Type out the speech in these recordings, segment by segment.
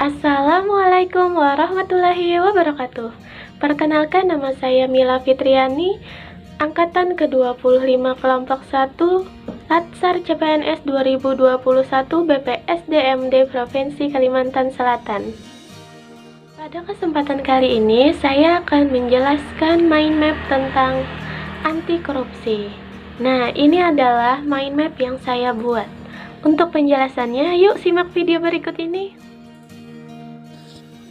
Assalamualaikum warahmatullahi wabarakatuh. Perkenalkan, nama saya Mila Fitriani, angkatan ke-25 kelompok 1, Latsar CPNS 2021 BPSDMD Provinsi Kalimantan Selatan. Pada kesempatan kali ini, saya akan menjelaskan mind map tentang anti korupsi. Nah, ini adalah mind map yang saya buat. Untuk penjelasannya, yuk simak video berikut ini.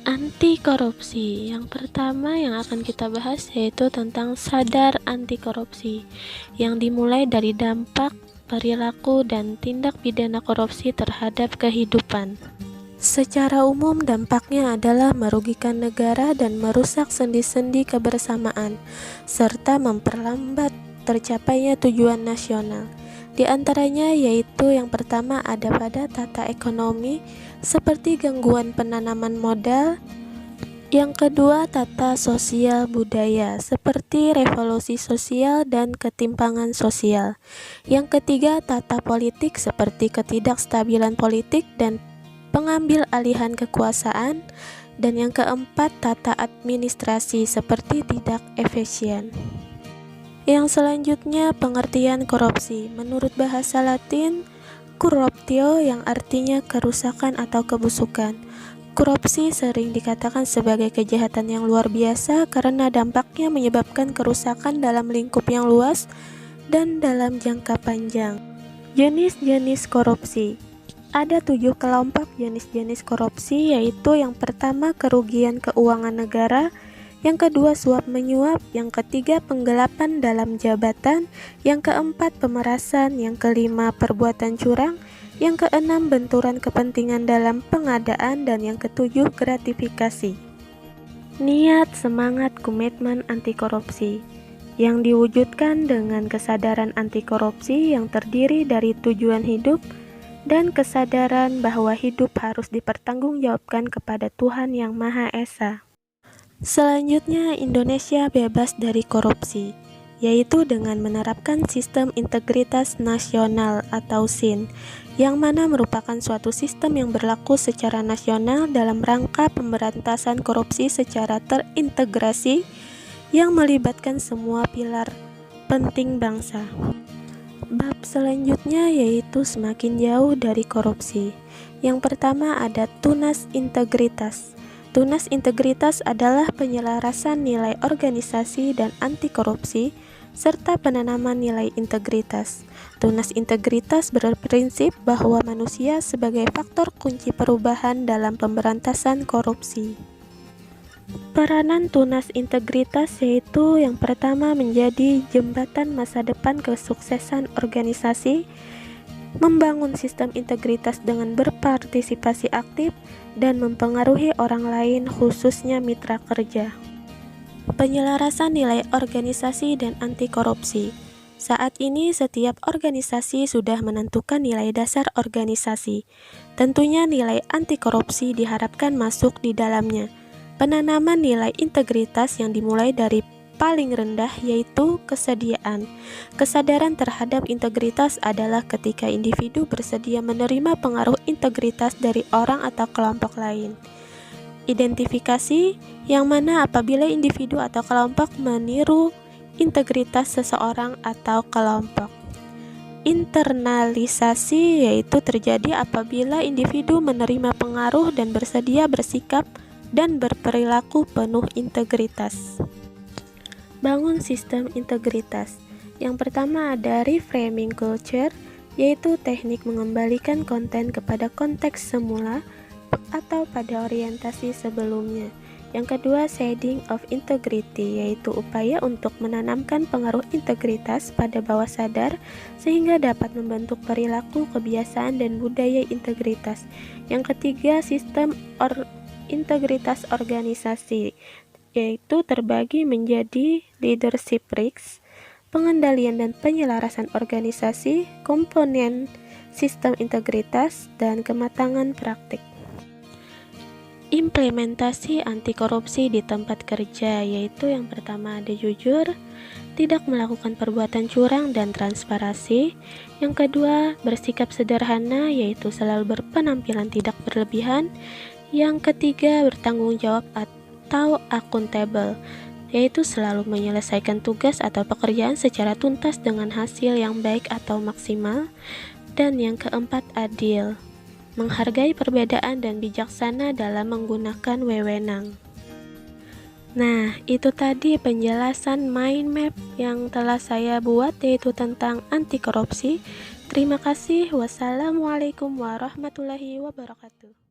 Anti korupsi. Yang pertama yang akan kita bahas yaitu tentang sadar anti korupsi, yang dimulai dari dampak, perilaku, dan tindak pidana korupsi terhadap kehidupan. Secara umum, dampaknya adalah merugikan negara dan merusak sendi-sendi kebersamaan, serta memperlambat tercapainya tujuan nasional. Di antaranya yaitu yang pertama ada pada tata ekonomi, seperti gangguan penanaman modal. Yang kedua, tata sosial budaya, seperti revolusi sosial dan ketimpangan sosial. Yang ketiga, tata politik, seperti ketidakstabilan politik dan pengambil alihan kekuasaan. Dan yang keempat, tata administrasi, seperti tidak efisien. Yang selanjutnya, pengertian korupsi. Menurut bahasa Latin, corruptio, yang artinya kerusakan atau kebusukan. Korupsi sering dikatakan sebagai kejahatan yang luar biasa karena dampaknya menyebabkan kerusakan dalam lingkup yang luas dan dalam jangka panjang. Jenis-jenis korupsi. Ada 7 kelompok jenis-jenis korupsi, yaitu yang pertama kerugian keuangan negara, yang kedua suap menyuap, yang ketiga penggelapan dalam jabatan, yang keempat pemerasan, yang kelima perbuatan curang, yang keenam benturan kepentingan dalam pengadaan, dan yang ketujuh gratifikasi. Niat, semangat, komitmen anti korupsi yang diwujudkan dengan kesadaran anti korupsi yang terdiri dari tujuan hidup dan kesadaran bahwa hidup harus dipertanggungjawabkan kepada Tuhan Yang Maha Esa. Selanjutnya, Indonesia bebas dari korupsi, yaitu dengan menerapkan sistem integritas nasional atau SIN, yang mana merupakan suatu sistem yang berlaku secara nasional dalam rangka pemberantasan korupsi secara terintegrasi yang melibatkan semua pilar penting bangsa. Bab selanjutnya yaitu semakin jauh dari korupsi. Yang pertama ada tunas integritas. Tunas integritas adalah penyelarasan nilai organisasi dan anti korupsi, serta penanaman nilai integritas. Tunas integritas berprinsip bahwa manusia sebagai faktor kunci perubahan dalam pemberantasan korupsi. Peranan tunas integritas yaitu yang pertama menjadi jembatan masa depan kesuksesan organisasi, membangun sistem integritas dengan berpartisipasi aktif, dan mempengaruhi orang lain khususnya mitra kerja. Penyelarasan nilai organisasi dan anti korupsi. Saat ini setiap organisasi sudah menentukan nilai dasar organisasi. Tentunya nilai anti korupsi diharapkan masuk di dalamnya. Penanaman nilai integritas yang dimulai dari paling rendah yaitu kesediaan. Kesadaran terhadap integritas adalah ketika individu bersedia menerima pengaruh integritas dari orang atau kelompok lain. Identifikasi, yang mana apabila individu atau kelompok meniru integritas seseorang atau kelompok. Internalisasi, yaitu terjadi apabila individu menerima pengaruh dan bersedia bersikap dan berperilaku penuh integritas. Bangun sistem integritas. Yang pertama ada reframing culture, yaitu teknik mengembalikan konten kepada konteks semula atau pada orientasi sebelumnya. Yang kedua, shading of integrity, yaitu upaya untuk menanamkan pengaruh integritas pada bawah sadar sehingga dapat membentuk perilaku, kebiasaan, dan budaya integritas. Yang ketiga, sistem integritas organisasi, yaitu terbagi menjadi leadership risk, pengendalian dan penyelarasan organisasi, komponen sistem integritas, dan kematangan praktik. Implementasi anti korupsi di tempat kerja, yaitu yang pertama ada jujur, tidak melakukan perbuatan curang dan transparansi. Yang kedua, bersikap sederhana, yaitu selalu berpenampilan tidak berlebihan. Yang ketiga, bertanggung jawab atau akuntabel, yaitu selalu menyelesaikan tugas atau pekerjaan secara tuntas dengan hasil yang baik atau maksimal. Dan yang keempat, adil, menghargai perbedaan dan bijaksana dalam menggunakan wewenang. Nah, itu tadi penjelasan mind map yang telah saya buat, yaitu tentang anti korupsi. Terima kasih. Wassalamualaikum warahmatullahi wabarakatuh.